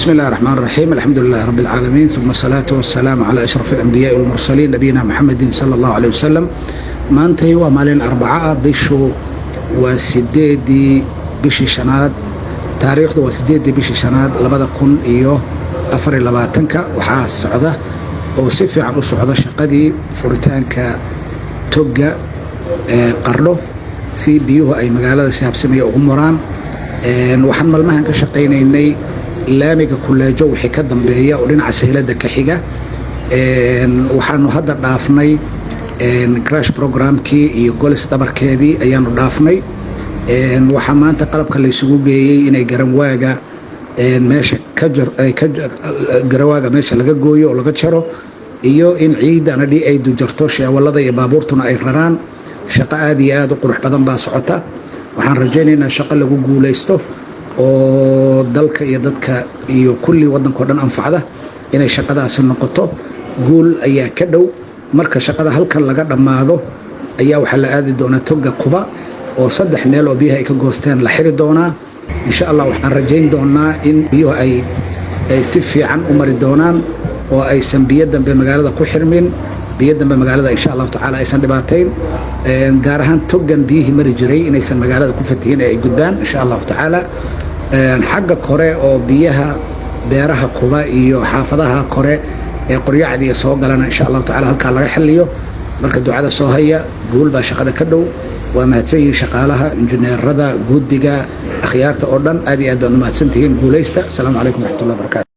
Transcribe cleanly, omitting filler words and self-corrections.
بسم الله الرحمن الرحيم. الحمد لله رب العالمين، ثم الصلاة والسلام على أشرف الأنبياء والمرسلين نبينا محمد صلى الله عليه وسلم. maantay waa maalin Arbaca bishu waa 8 bishii shanaad, taariikhdu waa 8 bishii shanaad 2024. waxaa socda oo si fiican u socda shaqadii furitaanka toga Qardho si biyuhu ay magaalada si habsami ugu maraan. waxaan maalmahan ka shaqaynaynay laamiga kuleejo wixii ka dambeeya oo dhinaca saylada ka xiga. waxaanu hadda dhaafnay crash programkii iyo golis dhabarkeedii ayaanu dhaafnay. waxaa maanta qalabka la isugu geeyay inay garawaaga meesha garawaaga meesha laga gooyo oo laga jaro, iyo in ciidana ay dujarto sheewalada iyo baabuurtuna ay raraan. shaqo aad iyo aad u qurux badan baa socota. waxaan rajaynaynaa shaqo lagu guulaysto oo dalka iyo dadka iyo kulli waddanka dhan anfacda inay shaqadaasi noqoto. guul ayaa ka dhow. marka shaqada halkan laga dhamaado ayaa waxa la aadi doonaa toga Quba oo 3 meel oo biyaha ay ka goosteen la xiri doonaa. insha Allah waxaan rajayn doonaa in biyuhu ay si fiican u mari doonaan oo aysan biyo dambe magaalada ku xirmin. biyo dambe magaalada insha Allah taala aysan dhibaateyn, gaar ahaan togan biyihii mari jiray inaysan magaalada ku fatihin ay gudbaan insha Allah taala. xagga kore oo biyaha beeraha Quba iyo xaafadaha kore ee qoryacdiga soo galana insha Allah taala halka laga xalliyo. marka ducada soo haya, guul baa shaqada ka dhow. waa mahadsanyihiin shaqaalaha, injineerada, guudiga, akhyaarta oo dhan aad iyo aad baad mahadsantihiin. guulaysta. Assalaamu calaykum waraxmatullahi wabarakaatu.